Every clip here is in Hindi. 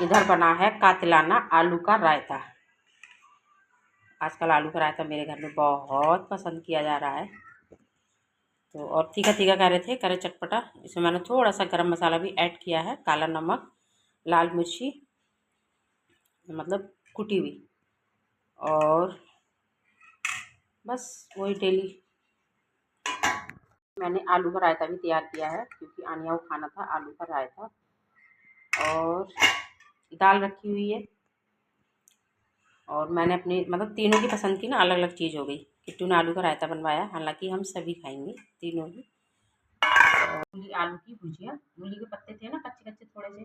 इधर बना है कातिलाना आलू का रायता। आजकल आलू का रायता मेरे घर में बहुत पसंद किया जा रहा है। तो और तीखा तीखा कह रहे थे, करे चटपटा। इसमें मैंने थोड़ा सा गरम मसाला भी ऐड किया है, काला नमक, लाल मिर्ची मतलब कुटी हुई, और बस वही डेली। मैंने आलू का रायता भी तैयार किया है क्योंकि आनिया को खाना था आलू का रायता। और दाल रखी हुई है, और मैंने अपनी मतलब तीनों की पसंद की ना अलग अलग चीज़ हो गई। किट्टू ने आलू का रायता बनवाया, हालांकि हम सभी खाएंगे तीनों ही। मूली आलू की भुजिया, मूली के पत्ते थे ना कच्चे कच्चे थोड़े से,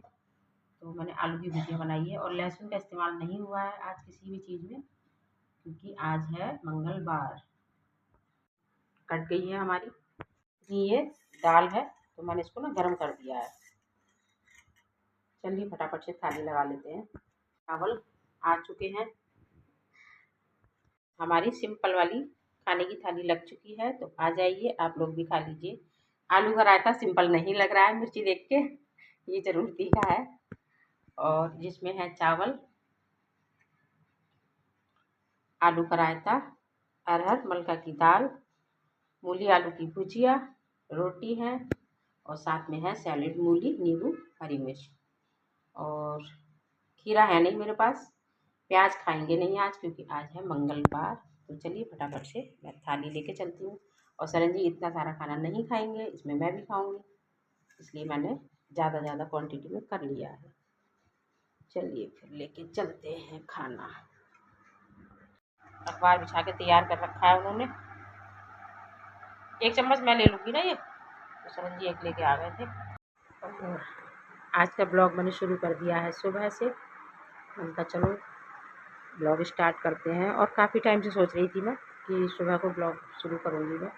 तो मैंने आलू की भुजिया बनाई है। और लहसुन का इस्तेमाल नहीं हुआ है आज किसी भी चीज़ में, क्योंकि आज है मंगलवार। कट गई है हमारी ये दाल है, तो मैंने इसको ना गर्म कर दिया है। चलिए फटाफट से थाली लगा लेते हैं। चावल आ चुके हैं, हमारी सिंपल वाली खाने की थाली लग चुकी है। तो आ जाइए आप लोग भी खा लीजिए। आलू का रायता सिंपल नहीं लग रहा है मिर्ची देख के, ये जरूर तीखा है। और जिसमें है चावल, आलू का रायता, अरहर मलका की दाल, मूली आलू की भुजिया, रोटी है, और साथ में है सैलेड, मूली, नींबू, हरी मिर्च। और खीरा है नहीं मेरे पास, प्याज खाएंगे नहीं आज क्योंकि आज है मंगलवार। तो चलिए फटाफट से मैं थाली लेके चलती हूँ। और सरन जी इतना सारा खाना नहीं खाएंगे, इसमें मैं भी खाऊंगी, इसलिए मैंने ज़्यादा क्वांटिटी में कर लिया है। चलिए फिर लेके चलते हैं खाना। अखबार बिछा के तैयार कर रखा है उन्होंने। एक चम्मच मैं ले लूँगी ना ये, तो सरन जी एक लेके आ गए थे। और आज का ब्लॉग मैंने शुरू कर दिया है सुबह से। उनका चलो ब्लॉग स्टार्ट करते हैं। और काफ़ी टाइम से सोच रही थी मैं कि सुबह को ब्लॉग शुरू करूँगी मैं।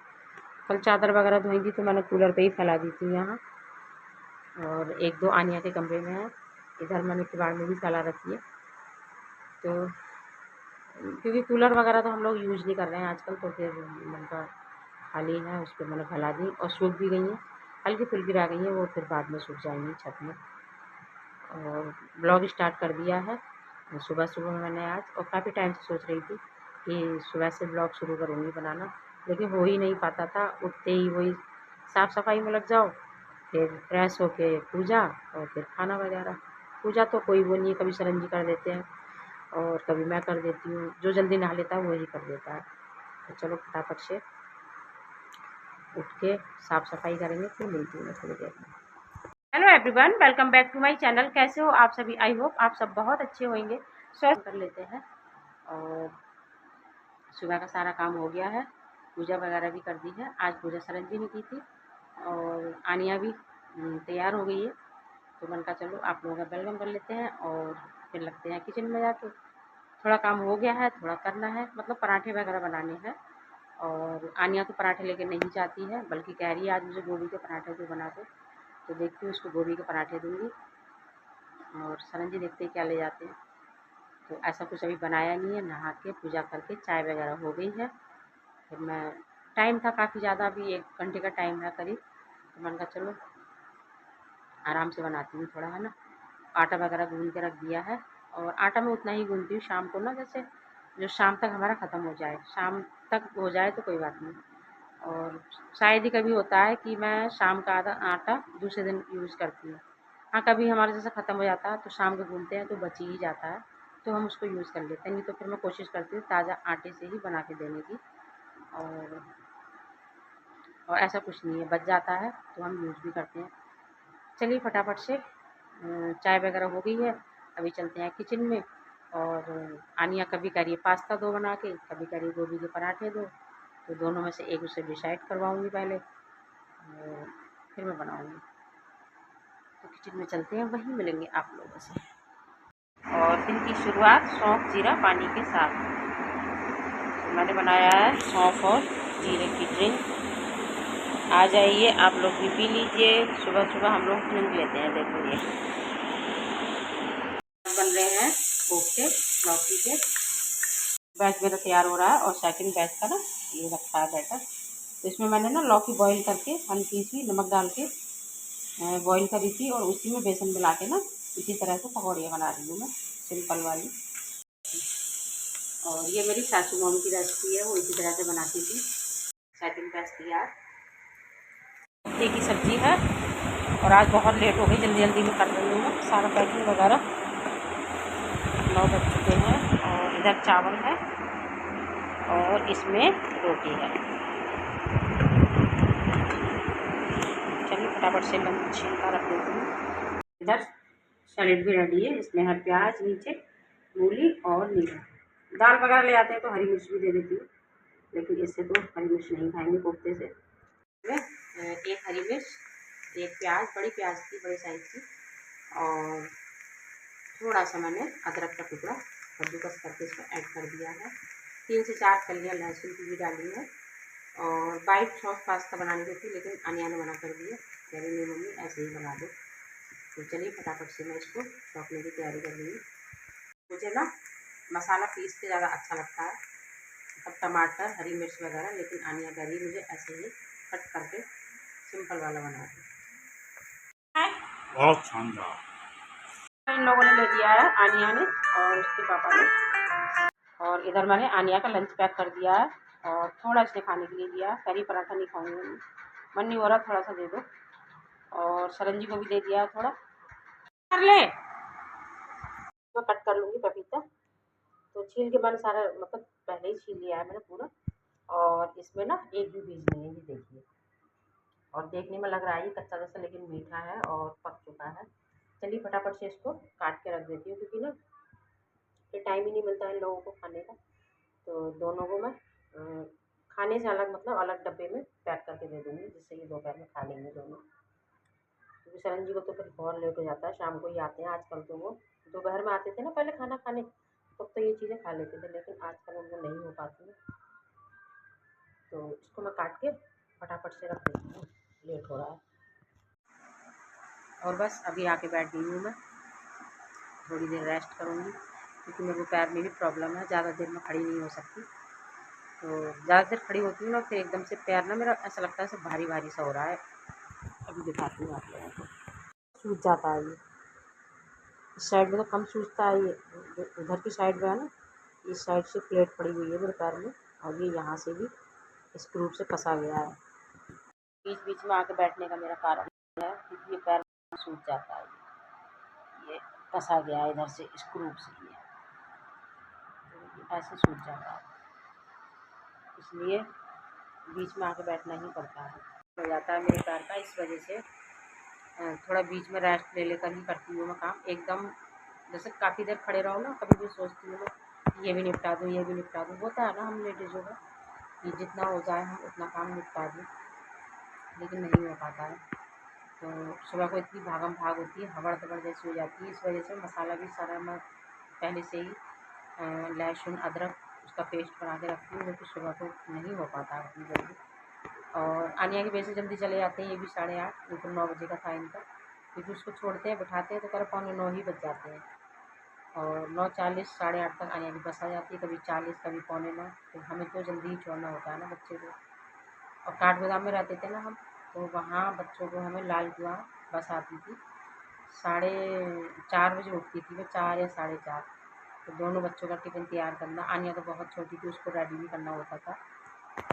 कल चादर वगैरह धोई थी तो मैंने कूलर पे ही फैला दी थी यहाँ, और एक दो आनिया के कमरे में है, इधर मैंने किवाड़ में भी फैला रखी है। तो क्योंकि कूलर वगैरह तो हम लोग यूज़ नहीं कर रहे हैं आजकल, तो फिर उनका खाली है, उस पर मैंने फैला दी। और सूख भी गई हैं, हल्की फुल्की रह गई हैं, वो फिर बाद में सूख जाएंगी छत में। और ब्लॉग स्टार्ट कर दिया है सुबह सुबह में मैंने आज। और काफ़ी टाइम से सोच रही थी कि सुबह से ब्लॉग शुरू करूँगी बनाना, लेकिन हो ही नहीं पाता था। उठते ही वही साफ़ सफाई में लग जाओ, फिर फ्रेश होके पूजा, और फिर खाना वगैरह। पूजा तो कोई वो नहीं है, कभी सरन जी कर देते हैं और कभी मैं कर देती हूँ, जो जल्दी नहा लेता है वही कर देता है। तो चलो फटाफट से उठ के साफ़ सफाई करेंगे, फिर मिलती हूँ मैं थोड़ी देर में। Hello everyone, welcome back to my channel. कैसे हो आप सभी? आई होप आप सब बहुत अच्छे होंगे। स्वस्थ कर लेते हैं। और सुबह का सारा काम हो गया है, पूजा वगैरह भी कर दी है। आज पूजा सरन जी ने की थी, और आनिया भी तैयार हो गई है। तो मैंने कहा चलो आप लोगों का वेलकम कर लेते हैं और फिर लगते हैं किचन में जाके। थोड़ा काम हो गया है, थोड़ा करना है, मतलब पराठे वगैरह बनाने हैं। और आनिया तो पराठे लेके नहीं जाती है, बल्कि कह रही है आज मुझे गोभी के पराठे को बना दो। तो देखती हूँ उसको गोभी के पराठे दूँगी, और सरन जी देखते हैं क्या ले जाते हैं। तो ऐसा कुछ अभी बनाया नहीं है, नहा के पूजा करके चाय वगैरह हो गई है। फिर मैं टाइम था काफ़ी ज़्यादा, अभी 1 घंटे का टाइम है करीब, तो मैंने कहा चलो आराम से बनाती हूँ थोड़ा, है ना। आटा वगैरह गूँध के रख दिया है, और आटा मैं उतना ही गूँधती हूँ शाम को ना, जैसे जो शाम तक हमारा ख़त्म हो जाए, शाम तक हो जाए तो कोई बात नहीं। और शायद ही कभी होता है कि मैं शाम का आधा आटा दूसरे दिन यूज़ करती हूँ। हाँ, कभी हमारा जैसे ख़त्म हो जाता है तो शाम को गूँधते हैं तो बच ही जाता है, तो हम उसको यूज़ कर लेते हैं। नहीं तो फिर मैं कोशिश करती हूँ ताज़ा आटे से ही बना के देने की। और ऐसा कुछ नहीं है, बच जाता है तो हम यूज़ भी करते हैं। चलिए फटाफट से चाय वगैरह हो गई है, अभी चलते हैं किचन में। और आनिया कभी कह रही है पास्ता दो बना के, कभी कह रही है गोभी के पराठे दो, तो दोनों में से एक उसे डिसाइड करवाऊँगी पहले, फिर मैं बनाऊँगी। तो किचन में चलते हैं, वहीं मिलेंगे आप लोगों से। और दिन की शुरुआत सौंफ जीरा पानी के साथ। तो मैंने बनाया है सौंफ और जीरे की ड्रिंक। आ जाइए आप लोग भी पी लीजिए। सुबह सुबह हम लोग ड्रिंक लेते हैं। देखो ये बन रहे हैं कोफ्ते लौकी के। बैच मेरा तैयार हो रहा है, और सेकंड बैच का ना ये रखा है बैटर। तो इसमें मैंने ना लौकी बॉईल करके हल्की सी नमक डाल के बॉईल करी थी, और उसी में बेसन मिला के ना इसी तरह से पकौड़ियाँ बना रही हूँ मैं, सिंपल वाली। और ये मेरी सासू मॉम की रेसिपी है, वो इसी तरह से बनाती थी। सेकंड बेस्ट यार हफ्ते की सब्ज़ी है। और आज बहुत लेट हो गई, जल्दी जल्दी में कर रही हूँ मैं सारा पैकिंग वगैरह। 9 बज चुके हैं। और इधर चावल है और इसमें रोटी है। चलिए फटाफट से लंच छिलका रख देती हूँ। इधर सैलेड भी रेडी है, इसमें है प्याज नीचे, मूली और नींबू। दाल वगैरह ले आते हैं तो हरी मिर्च भी दे देती हूँ, लेकिन इससे तो हरी मिर्च नहीं खाएंगे कोफ्ते से। एक हरी मिर्च, एक प्याज, बड़ी प्याज थी, बड़े साइज़ की, और थोड़ा सा मैंने अदरक का टुकड़ा कद्दूकस करके इसमें ऐड कर दिया है। 3 से 4 कलियाँ लहसुन की भी डाली है। और वाइट सॉस पास्ता बनाने की थी, लेकिन अनिया ने मना कर दिया, कह रही नहीं मम्मी ऐसे ही बना दो। तो चलिए फटाफट से मैं इसको छौंकने की तैयारी कर रही हूँ। मुझे ना मसाला पीस के ज़्यादा अच्छा लगता है, अब टमाटर हरी मिर्च वगैरह, लेकिन आनिया कह रही मुझे ऐसे ही कट करके सिंपल वाला बना दो। बहुत शानदार। इन लोगों ने ले दिया है, आनिया ने और उसके पापा ने। और इधर मैंने आनिया का लंच पैक कर दिया है और थोड़ा इसने खाने के लिए दिया। करी पराठा नहीं खाऊंगी, मन नहीं हो रहा, थोड़ा सा दे दो। और सरन जी को भी दे दिया है थोड़ा। कर ले, मैं कट कर लूँगी पपीता। तो छील के मैंने सारा, मतलब पहले ही छील लिया है मैंने पूरा। और इसमें ना एक भी बीज नहीं है, ये देखिए। और देखने में लग रहा है ये कच्चा जैसा, लेकिन मीठा है और पक चुका है। चलिए फटाफट से इसको काट के रख देती हूँ, क्योंकि ना फिर टाइम ही नहीं मिलता है इन लोगों को खाने का। तो दोनों को मैं खाने से अलग, मतलब अलग डब्बे में पैक करके दे दूँगी, जिससे ये दोपहर में खा लेंगे दोनों। क्योंकि सरन जी को तो फिर बहुत लेट हो जाता है, शाम को ही आते हैं आजकल। तो वो दोपहर में आते थे ना पहले खाना खाने, तब तो ये चीज़ें खा लेते थे, लेकिन आजकल उनको नहीं हो पाती है। तो इसको मैं काट के फटाफट से रख देती हूँ, लेट हो रहा है। और बस अभी आके बैठ गई हूँ मैं, थोड़ी देर रेस्ट करूँगी, क्योंकि मेरे को पैर में भी प्रॉब्लम है, ज़्यादा देर में खड़ी नहीं हो सकती। तो ज़्यादा देर खड़ी होती हूँ ना, फिर एकदम से पैर ना मेरा ऐसा लगता है सब भारी भारी सा हो रहा है। अभी दिखाती हूँ आप लोगों को। सूज जाता है ये, इस साइड में तो कम सूजता है, ये उधर की साइड में है ना, इस साइड से प्लेट पड़ी हुई है मेरे पैर में, और ये यहाँ से भी स्क्रू से फंसा गया है। बीच बीच में आके बैठने का मेरा कारण है, क्योंकि ये पैर सूज जाता है, ये फंसा गया है इधर से स्क्रू से, ये ऐसे सूज जाता है, इसलिए बीच में आके बैठना ही पड़ता है। हो जाता है मेरे पैर का, इस वजह से थोड़ा बीच में रेस्ट ले लेकर ही करती हूँ मैं काम। एकदम जैसे काफ़ी देर खड़े रहो ना, कभी भी सोचती हूँ मैं ये भी निपटा दूँ, ये भी निपटा दूँ। होता है ना हम लेडीज़ों का कि जितना हो जाए हम उतना काम निपटा दूँ, लेकिन नहीं हो पाता है। तो सुबह को इतनी भागम भाग होती है, हबड़ दबड़ जैसी हो जाती है। इस वजह से मसाला भी सारा मैं पहले से ही लहसुन अदरक उसका पेस्ट बना के रखती हूँ, क्योंकि सुबह को नहीं हो पाता है इतनी जल्दी। और आनिया की वजह से जल्दी चले जाते हैं, ये भी 8:30, बिल्कुल 9 बजे का था इनका, क्योंकि उसको छोड़ते हैं बिठाते हैं तो करीब 8:45 ही बज जाते हैं। और 9:40 8:30 तक आनिया की बस आ जाती है, कभी 40 कभी 8:45। तो हमें तो जल्दी ही छोड़ना होता है ना बच्चे को। और काठगोदाम में रहते थे ना हम, तो वहाँ बच्चों को हमें लाल कुआं बस आती थी, 4:30 बजे उठती थी मैं, 4 या 4:30। तो दोनों बच्चों का टिफ़िन तैयार करना, आनिया तो बहुत छोटी थी, उसको रेडी भी करना होता था,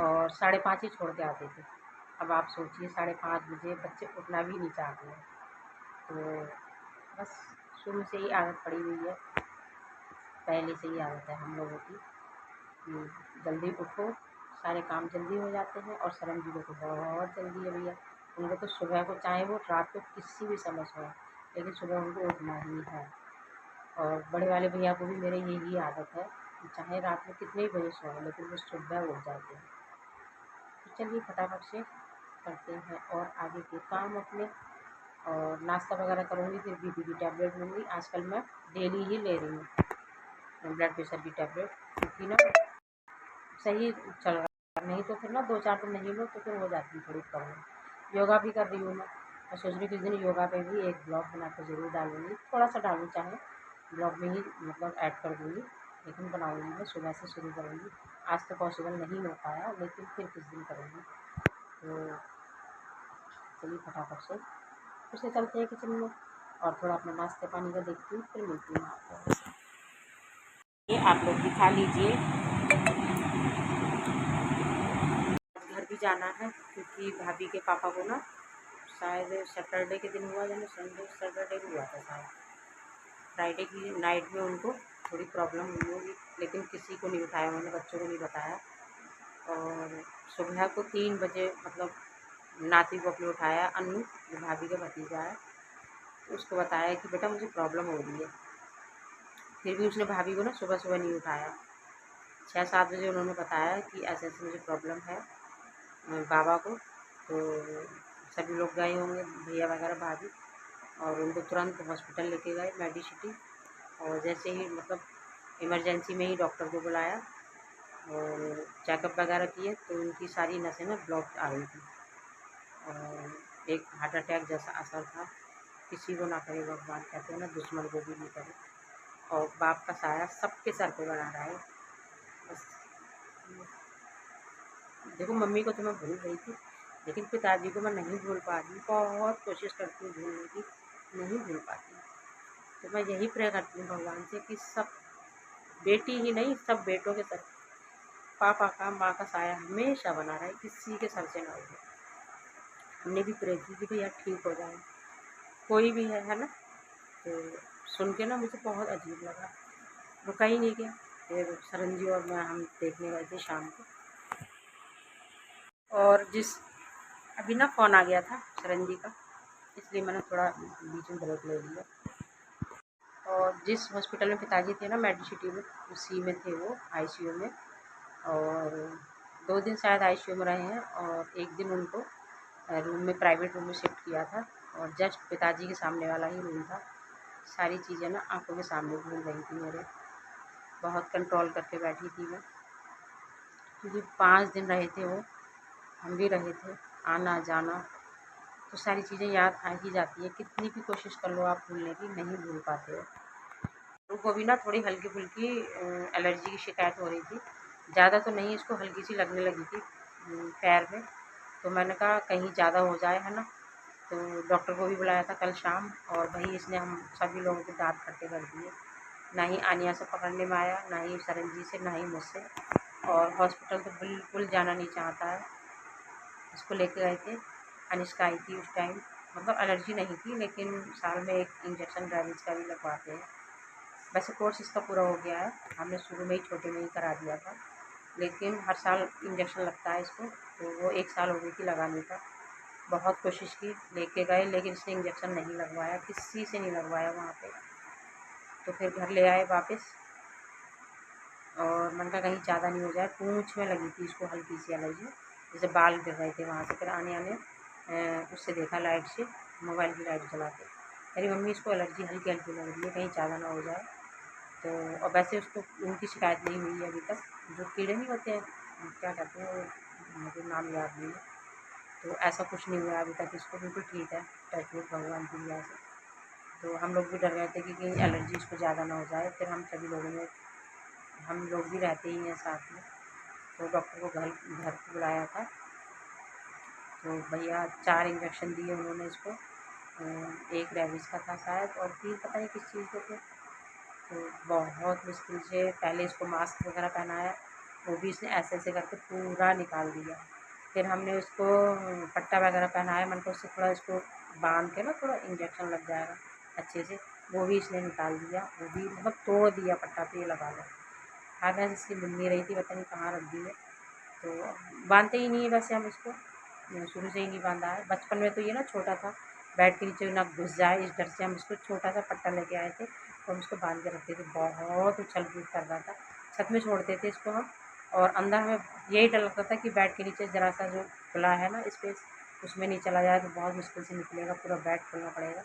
और 5:30 ही छोड़ के आते थे। अब आप सोचिए 5:30 बजे बच्चे उठना भी नहीं चाहते हैं। तो बस शुरू से ही आदत पड़ी हुई है, पहले से ही आदत है हम लोगों की कि जल्दी उठो, सारे काम जल्दी हो जाते हैं। और सरन जी को तो बहुत जल्दी है भैया, उनको तो सुबह को, चाहे वो रात को किसी भी समय सोए, लेकिन सुबह उनको उठना ही है। और बड़े वाले भैया को भी मेरे यही आदत है कि चाहे रात में कितने ही बजे सोएं, लेकिन वो सुबह उठ जाते हैं। तो चलिए फटाफट से करते हैं और आगे के काम अपने। और नाश्ता वगैरह करूँगी, फिर बीपी की टैबलेट लूँगी। आजकल मैं डेली ही ले रही हूँ ब्लड प्रेशर की टैबलेट, क्योंकि ना सही चल रहा है, नहीं तो फिर ना 2-4 दिन नहीं लो तो फिर हो जाती है थोड़ी प्रॉब्लम। योगा भी कर रही हूँ मैं सोच रही हूँ किस दिन योगा पे भी एक ब्लॉग बना कर ज़रूर डालूँगी, थोड़ा सा डालूँ, चाहे ब्लॉग में ही मतलब ऐड कर दूँगी, लेकिन बनाऊँगी मैं, सुबह से शुरू करूँगी। आज तो पॉसिबल नहीं हो पाया, लेकिन फिर किस दिन करूँगी। तो चलिए फटाफट से फिर से चलते हैं किचन में। और थोड़ा अपना नाश्ते पानी का देखती हूँ, फिर मिलती हूँ आपको। ये आप लोग भी खा लीजिए। घर भी जाना है क्योंकि भाभी के पापा को ना शायद सैटरडे के दिन हुआ या ना संडे सैटरडे को हुआ था शायद, फ्राइडे की नाइट में उनको थोड़ी प्रॉब्लम हुई होगी, लेकिन किसी को नहीं बताया उन्होंने, बच्चों को नहीं बताया। और सुबह को 3 बजे मतलब नाती को अपने उठाया, अन्नू जो भाभी का भतीजा है, तो उसको बताया कि बेटा मुझे प्रॉब्लम हो रही है। फिर भी उसने भाभी को ना सुबह सुबह नहीं उठाया। 6-7 बजे उन्होंने बताया कि ऐसे ऐसे मुझे प्रॉब्लम है बाबा को। तो सभी लोग गए होंगे, भैया वगैरह भाभी, और उनको तुरंत हॉस्पिटल लेके गए मेडिसिटी। और जैसे ही मतलब इमरजेंसी में ही डॉक्टर को बुलाया और चेकअप वगैरह किए, तो उनकी सारी नसें ना ब्लॉक आ गई थी और एक हार्ट अटैक जैसा असर था। किसी को ना करे भगवान, कहते हैं ना दुश्मन को भी नहीं करे। और बाप का साया सबके सर पे बना रहा है। बस देखो, मम्मी को तो मैं भूल गई थी, लेकिन पिताजी को मैं नहीं भूल पा रही। बहुत कोशिश करती हूँ भूलने की, नहीं भूल पाती। तो मैं यही प्रे करती हूँ भगवान से कि सब बेटी ही नहीं, सब बेटों के सर पापा का, माँ का साया हमेशा बना रहे, किसी के सर से ना उठे। हमने भी प्रे की कि भैया ठीक हो जाए, कोई भी है ना। तो सुन के ना मुझे बहुत अजीब लगा, रुका ही नहीं गया। फिर सरंजी और मैं हम देखने गए थे शाम को, और अभी ना फ़ोन आ गया था सरंजी का, इसलिए मैंने थोड़ा बीच में ब्रेक ले लिया। और जिस हॉस्पिटल में पिताजी थे ना मेडिसिटी में, उसी में थे वो आईसीयू में। और 2 दिन शायद आईसीयू में रहे हैं, और एक दिन उनको रूम में, प्राइवेट रूम में शिफ्ट किया था, और जस्ट पिताजी के सामने वाला ही रूम था। सारी चीज़ें ना आंखों के सामने घूम रही थी मेरे, बहुत कंट्रोल करके बैठी थी मैं, क्योंकि 5 दिन रहे थे वो, हम भी रहे थे, आना जाना, तो सारी चीज़ें याद आ ही जाती है। कितनी भी कोशिश कर लो आप भूलने की, नहीं भूल पाते हो। उनको भी ना थोड़ी हल्की फुल्की एलर्जी की शिकायत हो रही थी, ज़्यादा तो नहीं, इसको हल्की सी लगने लगी थी पैर में। तो मैंने कहा कहीं ज़्यादा हो जाए, है ना। तो डॉक्टर को भी बुलाया था कल शाम, और वही इसने हम सभी लोगों के दाँत खट्टे कर दिए। ना ही आनिया से पकड़ने में आया, ना ही सरनजी से, ना ही मुझसे। और हॉस्पिटल तो बिल्कुल जाना नहीं चाहता है। इसको लेके गए थे, अनिष्का आई थी उस टाइम, मतलब एलर्जी नहीं थी, लेकिन साल में एक इंजेक्शन रेबीज़ का भी लगवाते हैं। वैसे कोर्स इसका पूरा हो गया है, हमने शुरू में ही छोटे में ही करा दिया था, लेकिन हर साल इंजेक्शन लगता है इसको, तो वो 1 साल हो गई थी लगाने का। बहुत कोशिश की, लेके गए, लेकिन इसने इंजेक्शन नहीं लगवाया, किसी से नहीं लगवाया वहाँ पे। तो फिर घर ले आए वापस, और मैंने कहा कहीं ज़्यादा नहीं हो जाए। पूँछ में लगी थी इसको हल्की सी एलर्जी, जैसे बाल गिर रहे थे वहाँ से। फिर आने उससे देखा लाइट से, मोबाइल की लाइट जला के, मेरी मम्मी इसको एलर्जी हल्की हल्की लग रही है, कहीं ज़्यादा ना हो जाए। तो और वैसे उसको उनकी शिकायत नहीं हुई है अभी तक। जो कीड़े नहीं होते हैं, क्या कहते हैं वो, मुझे नाम याद नहीं है, तो ऐसा कुछ नहीं हुआ अभी तक इसको, बिल्कुल ठीक है, टचवुड भगवान की दया से। तो हम लोग भी डर गए थे कि कहीं एलर्जी इसको ज़्यादा ना हो जाए। फिर हम सभी लोगों ने, हम लोग भी रहते ही हैं साथ में, तो डॉक्टर को घर घर पे बुलाया था। तो भैया 4 इंजेक्शन दिए उन्होंने इसको, एक रेबीज़ का था शायद, और 3 पता नहीं किस चीज़ के थे। तो बहुत मुश्किल से पहले इसको मास्क वगैरह पहनाया, वो भी इसने ऐसे ऐसे करके पूरा निकाल दिया। फिर हमने उसको पट्टा वगैरह पहनाया, मैंने कहा उससे थोड़ा इसको बांध के ना थोड़ा इंजेक्शन लग जाएगा अच्छे से, वो भी इसने निकाल दिया, वो भी मतलब तोड़ दिया पट्टा, पे लगा लो। हाथ ऐसे इसकी मिल नहीं रही थी, पता नहीं कहाँ रख दी है। तो बांधते ही नहीं है वैसे हम इसको, शुरू से ही नहीं बांधा है। बचपन में तो ये ना छोटा था, बेड के नीचे ना घुस जाए, इस डर से हम इसको छोटा सा पट्टा लेके आए थे, तो हम उसको बांध के रखते थे। बहुत उछल कूद कर रहा था, छत में छोड़ते थे इसको हम, और अंदर हमें यही डर लगता था कि बेड के नीचे ज़रा सा जो खुला है ना स्पेस, उसमें नहीं चला जाए तो बहुत मुश्किल से निकलेगा, पूरा बेड खोलना पड़ेगा।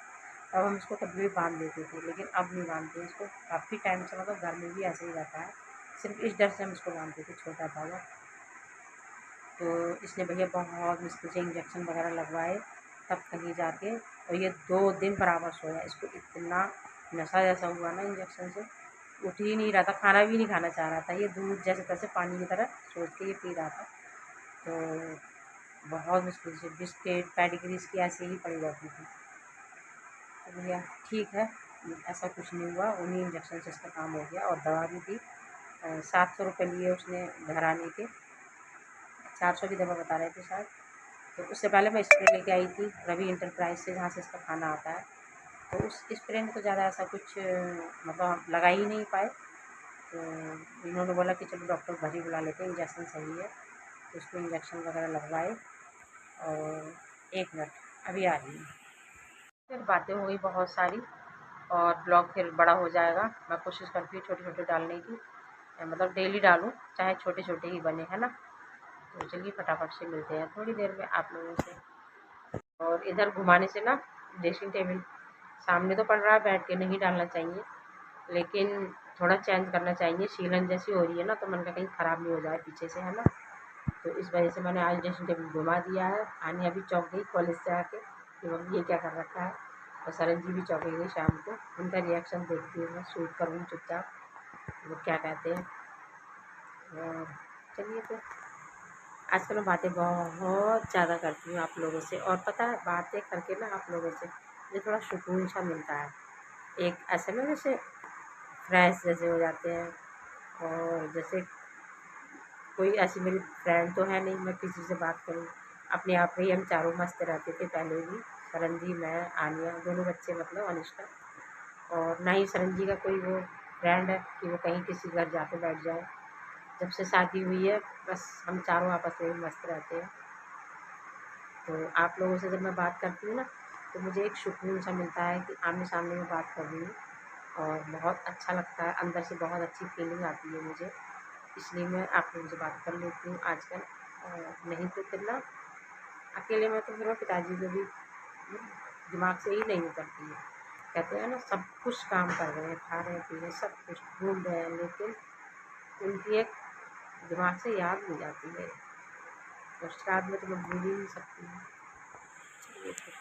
अब हम इसको कभी भी बांध देते थे, लेकिन अब नहीं बांधते इसको, काफ़ी टाइम से, मतलब घर में भी ऐसे ही रहता है, सिर्फ इस डर से हम इसको बांधते थे, छोटा था वो। तो इसने भैया बहुत मुश्किल से इंजेक्शन वगैरह लगवाए, तब कहीं जाके, और ये 2 दिन बराबर सोया। इसको इतना नशा जैसा हुआ ना इंजेक्शन से, उठ ही नहीं रहा था, खाना भी नहीं खाना चाह रहा था, ये दूध जैसे तैसे पानी की तरह सोच के ये पी रहा था। तो बहुत मुश्किल से बिस्किट पेडिग्री इसकी ऐसे ही पड़ी रहती थी। तो भैया ठीक है, ऐसा कुछ नहीं हुआ, उन्हीं इंजेक्शन से इसका काम हो गया। और दवा भी दी, 700 रुपये लिए उसने घर आने के, 400 की दवा बता रहे थे शायद। तो उससे पहले मैं स्प्रे लेके आई थी रवि इंटरप्राइज से, जहाँ से इसका खाना आता है। तो उस स्प्रे में तो ज़्यादा ऐसा कुछ मतलब लगा ही नहीं पाए। तो इन्होंने बोला कि चलो डॉक्टर घर ही बुला लेते हैं, इंजेक्शन सही है। तो उसमें इंजेक्शन वगैरह लगवाए। और 1 मिनट, अभी आ रही है। फिर बातें हो गई बहुत सारी, और ब्लॉग फिर बड़ा हो जाएगा। मैं कोशिश करती हूँ छोटे छोटे डालने की, मतलब डेली डालूँ, चाहे छोटे छोटे ही बने, है ना। तो चलिए फटाफट से मिलते हैं थोड़ी देर में आप लोगों से। और इधर घुमाने से ना ड्रेसिंग टेबल सामने तो पड़ रहा है, बैठ के नहीं डालना चाहिए, लेकिन थोड़ा चेंज करना चाहिए। सीलन जैसी हो रही है ना, तो मन का कहीं ख़राब नहीं हो जाए पीछे से, है ना। तो इस वजह से मैंने आज ड्रेसिंग टेबल घुमा दिया है। आनी अभी चौंक गई कॉलेज से आके कि मम्मी ये क्या कर रखा है। और सरन जी भी चौंक गई शाम को, उनका रिएक्शन देखती हूँ मैं, शूट करूँ चुपचाप, वो क्या कहते हैं। और चलिए फिर, आजकल मैं बातें बहुत ज़्यादा करती हूँ आप लोगों से, और पता है बातें करके ना आप लोगों से मुझे थोड़ा सुकून सा मिलता है। एक ऐसे में जैसे फ्रेश जैसे हो जाते हैं। और जैसे कोई ऐसी मेरी फ्रेंड तो है नहीं मैं किसी से बात करूँ, अपने आप में ही हम चारों मस्त रहते थे पहले भी, सरन जी, मैं, आनिया, दोनों बच्चे मतलब अनिष्का। और ना ही सरन जी का कोई वो फ्रेंड है कि वो कहीं किसी घर जाके बैठ जाए। जब से शादी हुई है बस हम चारों आपस में ही मस्त रहते हैं। तो आप लोगों से जब मैं बात करती हूँ ना, तो मुझे एक सुकून सा मिलता है कि आमने सामने में बात कर रही हूँ, और बहुत अच्छा लगता है, अंदर से बहुत अच्छी फीलिंग आती है मुझे। इसलिए मैं आप लोगों से बात कर लेती हूँ आजकल। नहीं तो फिर ना अकेले में तो फिर मैं पिताजी को भी दिमाग से ही नहीं उतरती है। कहते हैं ना सब कुछ काम कर रहे हैं, खा रहे हैं, पी रहे हैं, सब कुछ घूम रहे हैं, लेकिन उनकी एक दिमाग से याद नहीं जाती है। उसके बाद में तो मैं भूल ही नहीं सकती हूँ। चलिए फिर।